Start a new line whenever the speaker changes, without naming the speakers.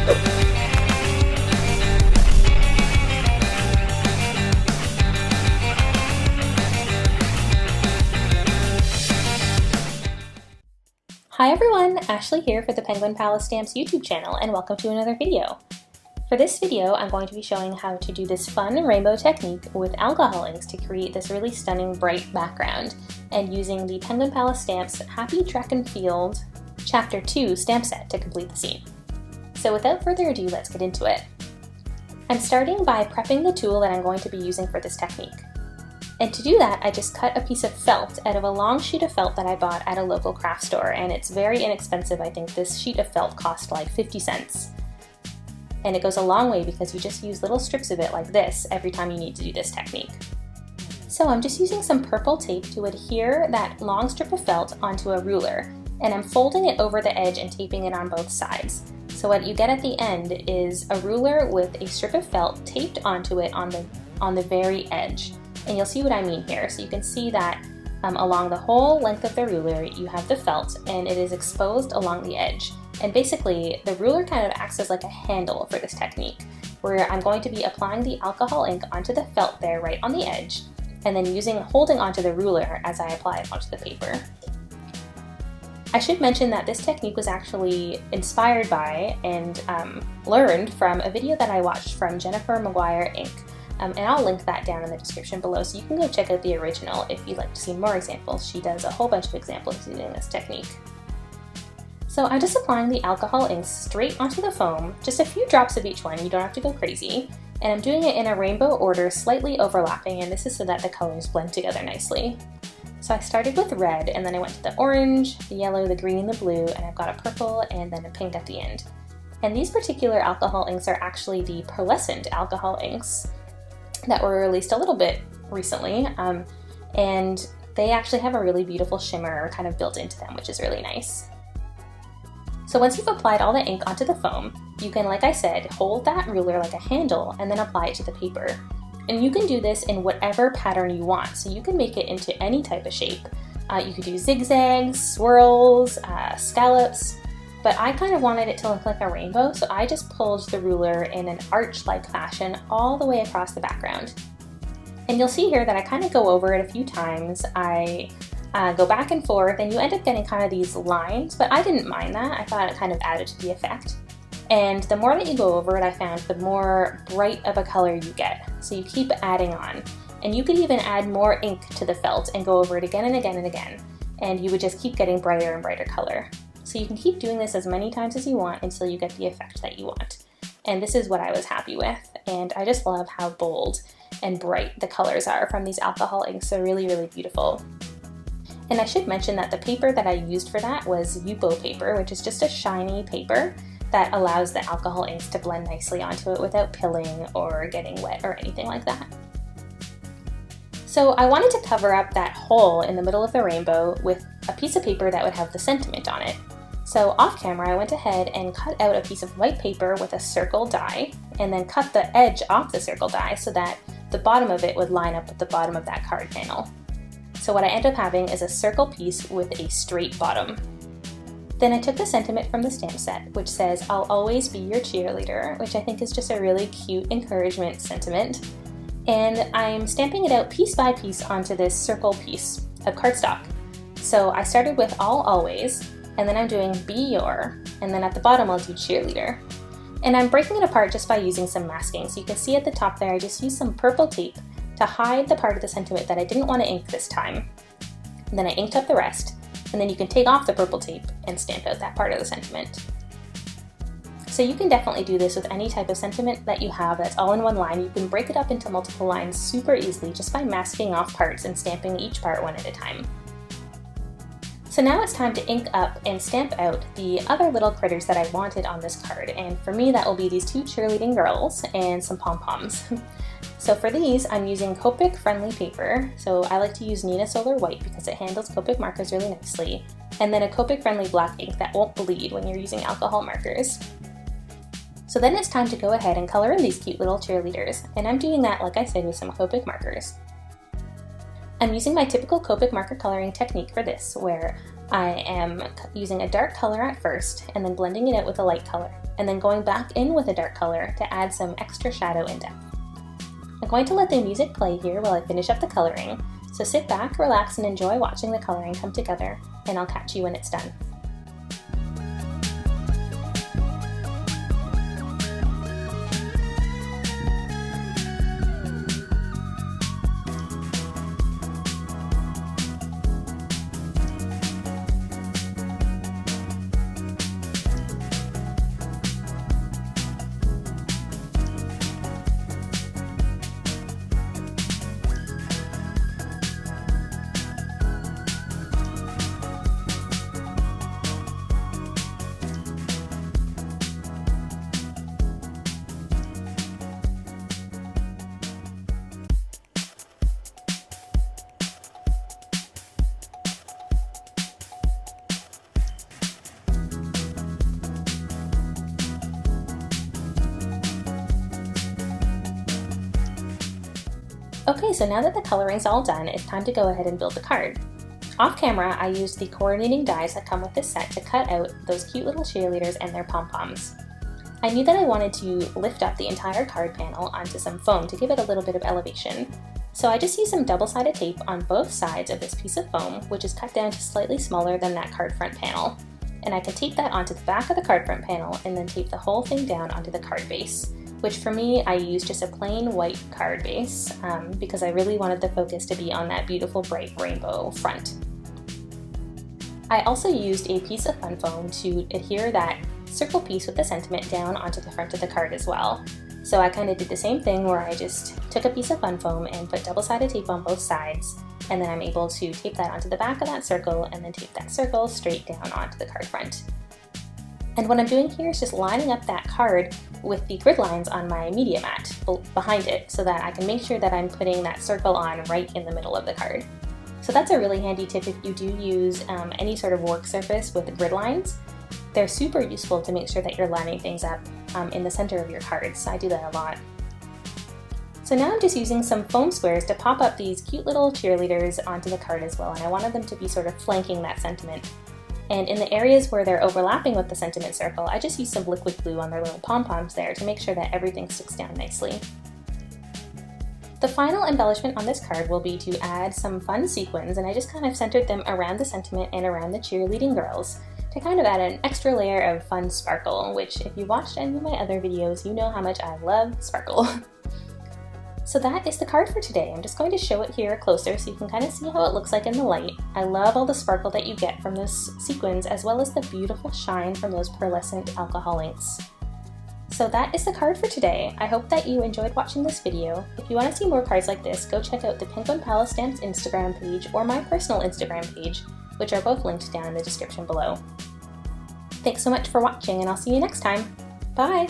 Hi everyone, Ashley here for the Penguin Palace Stamps YouTube channel, and welcome to another video. For this video, I'm going to be showing how to do this fun rainbow technique with alcohol inks to create this really stunning bright background, and using the Penguin Palace Stamps Happy Track and Field Chapter 2 stamp set to complete the scene. So without further ado, let's get into it. I'm starting by prepping the tool that I'm going to be using for this technique. And to do that, I just cut a piece of felt out of a long sheet of felt that I bought at a local craft store, and it's very inexpensive. I think this sheet of felt cost like 50 cents. And it goes a long way because you just use little strips of it like this every time you need to do this technique. So I'm just using some purple tape to adhere that long strip of felt onto a ruler, and I'm folding it over the edge and taping it on both sides. So what you get at the end is a ruler with a strip of felt taped onto it on the very edge. And you'll see what I mean here. So you can see that along the whole length of the ruler you have the felt, and it is exposed along the edge. And basically the ruler kind of acts as like a handle for this technique, where I'm going to be applying the alcohol ink onto the felt there right on the edge, and then holding onto the ruler as I apply it onto the paper. I should mention that this technique was actually inspired by and learned from a video that I watched from Jennifer McGuire Ink. And I'll link that down in the description below, so you can go check out the original if you'd like to see more examples. She does a whole bunch of examples using this technique. So I'm just applying the alcohol inks straight onto the foam, just a few drops of each one, you don't have to go crazy. And I'm doing it in a rainbow order, slightly overlapping, and this is so that the colors blend together nicely. So I started with red, and then I went to the orange, the yellow, the green, the blue, and I've got a purple and then a pink at the end. And these particular alcohol inks are actually the pearlescent alcohol inks that were released a little bit recently, and they actually have a really beautiful shimmer kind of built into them, which is really nice. So once you've applied all the ink onto the foam, you can, like I said, hold that ruler like a handle and then apply it to the paper. And you can do this in whatever pattern you want, so you can make it into any type of shape. You could do zigzags, swirls, scallops, but I kind of wanted it to look like a rainbow, so I just pulled the ruler in an arch-like fashion all the way across the background. And you'll see here that I kind of go over it a few times. I go back and forth, and you end up getting kind of these lines, but I didn't mind that. I thought it kind of added to the effect. And the more that you go over it, I found the more bright of a color you get. So you keep adding on. And you could even add more ink to the felt and go over it again and again and again. And you would just keep getting brighter and brighter color. So you can keep doing this as many times as you want until you get the effect that you want. And this is what I was happy with. And I just love how bold and bright the colors are from these alcohol inks. They're really, really beautiful. And I should mention that the paper that I used for that was Yupo paper, which is just a shiny paper that allows the alcohol inks to blend nicely onto it without pilling or getting wet or anything like that. So I wanted to cover up that hole in the middle of the rainbow with a piece of paper that would have the sentiment on it. So off camera, I went ahead and cut out a piece of white paper with a circle die, and then cut the edge off the circle die so that the bottom of it would line up with the bottom of that card panel. So what I end up having is a circle piece with a straight bottom. Then I took the sentiment from the stamp set, which says, "I'll always be your cheerleader," which I think is just a really cute encouragement sentiment. And I'm stamping it out piece by piece onto this circle piece of cardstock. So I started with "I'll always," and then I'm doing "be your," and then at the bottom I'll do "cheerleader." And I'm breaking it apart just by using some masking. So you can see at the top there, I just used some purple tape to hide the part of the sentiment that I didn't want to ink this time. And then I inked up the rest, and then you can take off the purple tape and stamp out that part of the sentiment. So you can definitely do this with any type of sentiment that you have that's all in one line. You can break it up into multiple lines super easily just by masking off parts and stamping each part one at a time. So now it's time to ink up and stamp out the other little critters that I wanted on this card, and for me that will be these two cheerleading girls and some pom-poms. So for these, I'm using Copic friendly paper. So I like to use Nina Solar White because it handles Copic markers really nicely, and then a Copic friendly black ink that won't bleed when you're using alcohol markers. So then it's time to go ahead and color in these cute little cheerleaders, and I'm doing that, like I said, with some Copic markers. I'm using my typical Copic marker coloring technique for this, where I am using a dark color at first and then blending it out with a light color, and then going back in with a dark color to add some extra shadow and depth. I'm going to let the music play here while I finish up the coloring, so sit back, relax, and enjoy watching the coloring come together, and I'll catch you when it's done. Okay, so now that the coloring's all done, it's time to go ahead and build the card. Off camera, I used the coordinating dies that come with this set to cut out those cute little cheerleaders and their pom-poms. I knew that I wanted to lift up the entire card panel onto some foam to give it a little bit of elevation. So I just used some double-sided tape on both sides of this piece of foam, which is cut down to slightly smaller than that card front panel. And I can tape that onto the back of the card front panel and then tape the whole thing down onto the card base, which for me, I used just a plain white card base because I really wanted the focus to be on that beautiful bright rainbow front. I also used a piece of fun foam to adhere that circle piece with the sentiment down onto the front of the card as well. So I kind of did the same thing where I just took a piece of fun foam and put double-sided tape on both sides, and then I'm able to tape that onto the back of that circle and then tape that circle straight down onto the card front. And what I'm doing here is just lining up that card with the grid lines on my media mat behind it so that I can make sure that I'm putting that circle on right in the middle of the card. So that's a really handy tip if you do use any sort of work surface with grid lines. They're super useful to make sure that you're lining things up in the center of your cards. I do that a lot. So now I'm just using some foam squares to pop up these cute little cheerleaders onto the card as well, and I wanted them to be sort of flanking that sentiment. And in the areas where they're overlapping with the sentiment circle, I just used some liquid glue on their little pom-poms there to make sure that everything sticks down nicely. The final embellishment on this card will be to add some fun sequins, and I just kind of centered them around the sentiment and around the cheerleading girls to kind of add an extra layer of fun sparkle, which if you watched any of my other videos, you know how much I love sparkle. So that is the card for today. I'm just going to show it here closer so you can kind of see how it looks like in the light. I love all the sparkle that you get from those sequins, as well as the beautiful shine from those pearlescent alcohol inks. So that is the card for today. I hope that you enjoyed watching this video. If you want to see more cards like this, go check out the Penguin Palace Stamps Instagram page or my personal Instagram page, which are both linked down in the description below. Thanks so much for watching, and I'll see you next time. Bye!